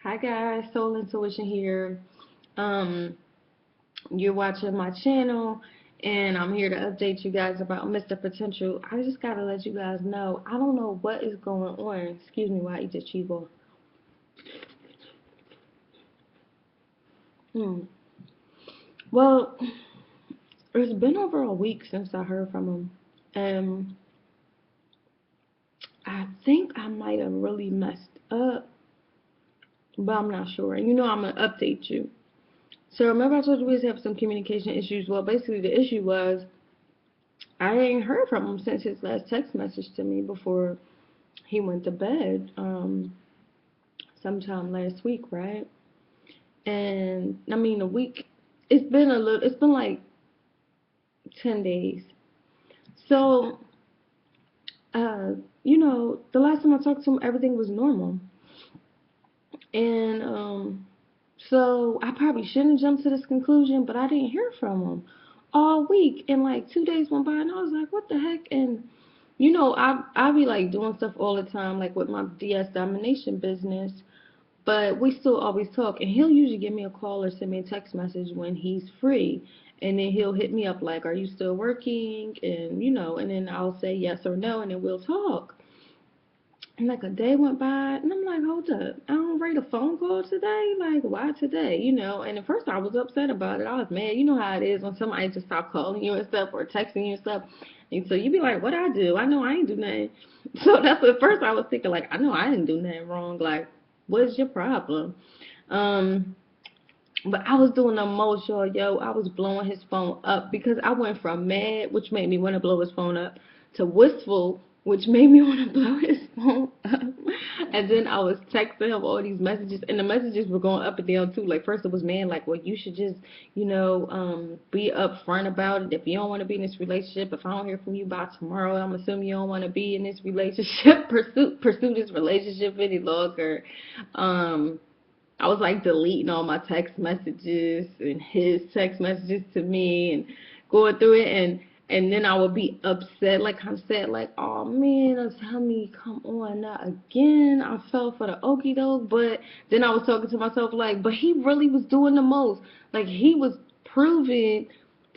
Hi guys, Soul Intuition here. Um, you're watching my channel, and I'm here to update you guys about Mr. Potential. I just gotta let you guys know, I don't know what is going on. Excuse me while I eat this cheese ball. Hmm. Well, it's been over a week since I heard from him. Um, I think I might have really messed up, but I'm not sure. And I'm gonna update you. So remember I told you we was having some communication issues. Well, basically the issue was I ain't heard from him since his last text message to me before he went to bed, sometime last week, right? And I mean, a week. It's been a little. It's been like 10 days. So, uh, the last time I talked to him, everything was normal, and so I probably shouldn't have jumped to this conclusion, but I didn't hear from him all week, and like 2 days went by, and I was like, what the heck? And I be like doing stuff all the time, like with my DS domination business, but we still always talk. And he'll usually give me a call or send me a text message when he's free, and then he'll hit me up like, "Are you still working?" And then I'll say yes or no, and then we'll talk. And like a day went by, and I'm like, hold up, I don't rate a phone call today. Like, why today? And at first I was upset about it. I was mad. You know how it is when somebody just stop calling you and stuff or texting you and stuff. And so you be like, what I do? I know I ain't do nothing. So that's at first I was thinking like, I know I didn't do nothing wrong. Like, what's your problem? Um, but I was doing the most, y'all. Yo, I was blowing his phone up because I went from mad, which made me want to blow his phone up, to wistful, which made me want to blow his phone up. And then I was texting him all these messages, and the messages were going up and down too. Like first it was, man, like, well, you should just, be upfront about it. If you don't want to be in this relationship, if I don't hear from you by tomorrow, I'm assuming you don't want to be in this relationship. Pursue this relationship any longer. I was like deleting all my text messages and his text messages to me and going through it, and then I would be upset, like I'm sad, like, oh man, tell me, come on, not again. I fell for the okie doke. But then I was talking to myself like, but he really was doing the most. Like he was proving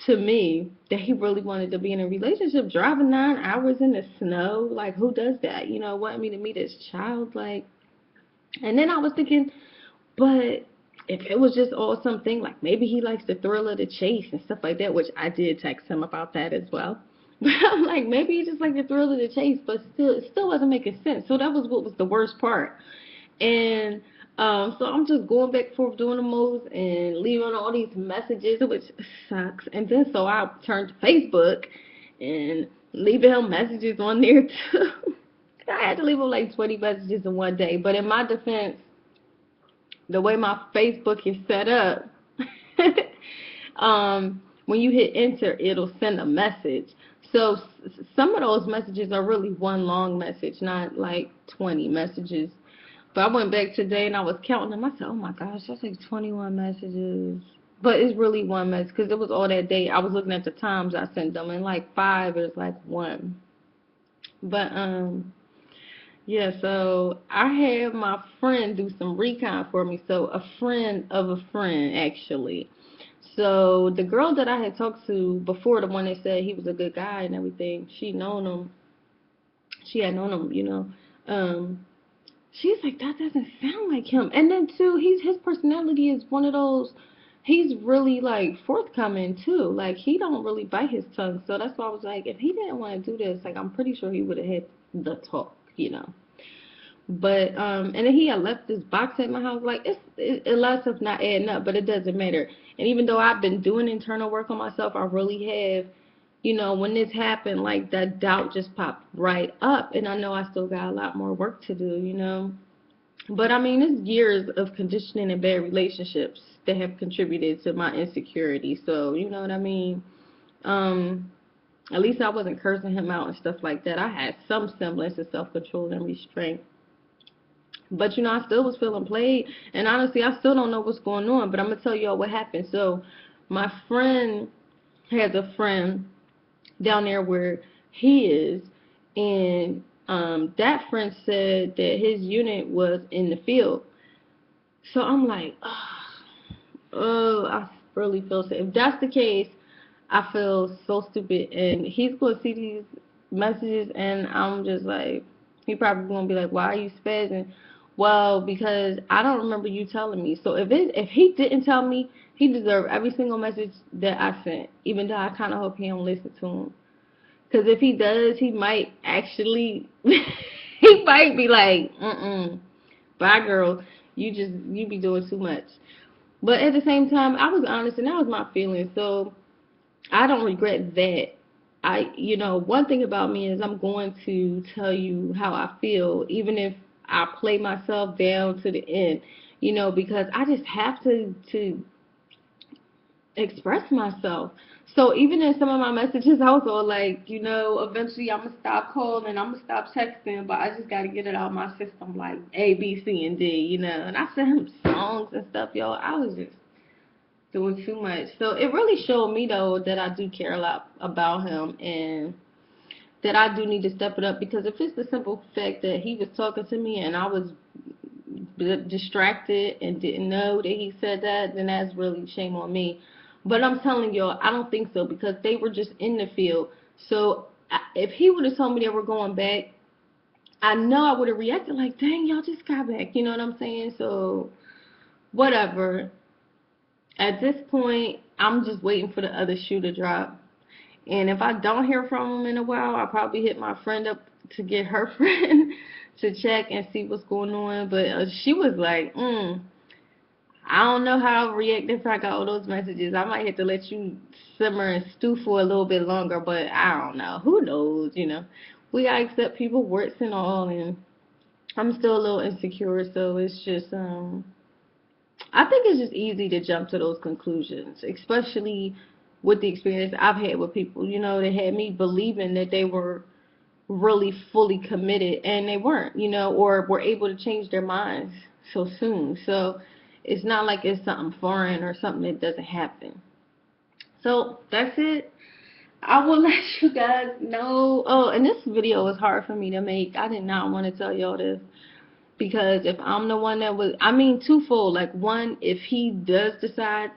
to me that he really wanted to be in a relationship, driving 9 hours in the snow. Like who does that? Wanting me to meet his child, like. And then I was thinking, but if it was just all something, like maybe he likes the thrill of the chase and stuff like that, which I did text him about that as well. But I'm like, maybe he just like the thrill of the chase, but still, it still wasn't making sense. So that was what was the worst part. And so I'm just going back and forth doing the most and leaving all these messages, which sucks. And then so I turned to Facebook and leaving him messages on there too. I had to leave him like 20 messages in one day. But in my defense, the way my Facebook is set up, when you hit enter, it'll send a message. So some of those messages are really one long message, not like 20 messages. But I went back today and I was counting them. I said, oh my gosh, that's like 21 messages. But it's really one message because it was all that day. I was looking at the times I sent them, and like 5 is like one. But yeah, so I had my friend do some recon for me. So a friend of a friend, actually. So the girl that I had talked to before, the one that said he was a good guy and everything, she known him. She had known him, she's like, that doesn't sound like him. And then too, his personality is one of those. He's really like forthcoming too. Like he don't really bite his tongue. So that's why I was like, if he didn't want to do this, like I'm pretty sure he would have had the talk. But and then he had left this box at my house. Like a lot of stuff not adding up, but it doesn't matter. And even though I've been doing internal work on myself, I really have. When this happened, like that doubt just popped right up, and I know I still got a lot more work to do. But I mean, it's years of conditioning and bad relationships that have contributed to my insecurity. So you know what I mean. Um, at least I wasn't cursing him out and stuff like that. I had some semblance of self-control and restraint. But I still was feeling played, and honestly, I still don't know what's going on. But I'm gonna tell y'all what happened. So, my friend has a friend down there where he is, and that friend said that his unit was in the field. So I'm like, oh, I really feel so. If that's the case, I feel so stupid. And he's going to see these messages, and I'm just like, he probably going to be like, why are you spazzing? Well, because I don't remember you telling me. So if he didn't tell me, he deserved every single message that I sent, even though I kind of hope he don't listen to him. Because if he does, he might actually, he might be like, bye, girl. You be doing too much. But at the same time, I was honest, and that was my feelings. So I don't regret that. One thing about me is I'm going to tell you how I feel, even if I play myself down to the end, because I just have to express myself. So even in some of my messages, I was all like, eventually I'm gonna stop calling, I'm gonna stop texting, but I just gotta get it out of my system, like A, B, C, and D, And I sent him songs and stuff, yo. I was just doing too much. So it really showed me though that I do care a lot about him, and that I do need to step it up, because if it's the simple fact that he was talking to me and I was distracted and didn't know that he said that, then that's really shame on me. But I'm telling y'all, I don't think so, because they were just in the field. So if he would have told me they were going back, I know I would have reacted like, dang, y'all just got back. You know what I'm saying? So whatever. At this point, I'm just waiting for the other shoe to drop. And if I don't hear from him in a while, I'll probably hit my friend up to get her friend to check and see what's going on. But she was like, I don't know how I'll react if I got all those messages. I might have to let you simmer and stew for a little bit longer, but I don't know. Who knows? We gotta accept people, warts and all, and I'm still a little insecure, so it's just, I think it's just easy to jump to those conclusions, especially with the experience I've had with people, that had me believing that they were really fully committed, and they weren't, or were able to change their minds so soon. So it's not like it's something foreign or something that doesn't happen. So that's it. I will let you guys know. Oh, and this video was hard for me to make. I did not want to tell y'all this, because if I'm the one that was, twofold. Like, one, if he does decide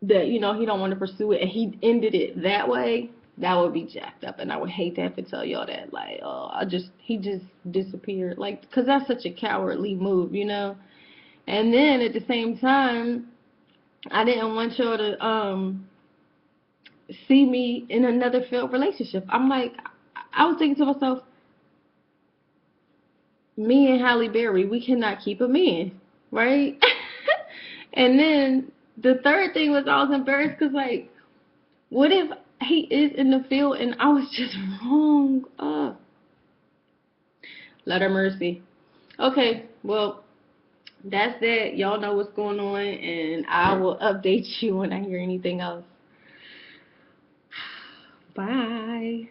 that, he don't want to pursue it and he ended it that way, that would be jacked up, and I would hate to have to tell y'all that. Like, oh, he just disappeared. Like, because that's such a cowardly move. And then at the same time, I didn't want y'all to see me in another failed relationship. I'm like, I was thinking to myself, me and Halle Berry, we cannot keep a man, right? And then the third thing was, I was embarrassed because, like, what if he is in the field and I was just wrong? Let her mercy. Okay, well, that's that. Y'all know what's going on, and I will update you when I hear anything else. Bye.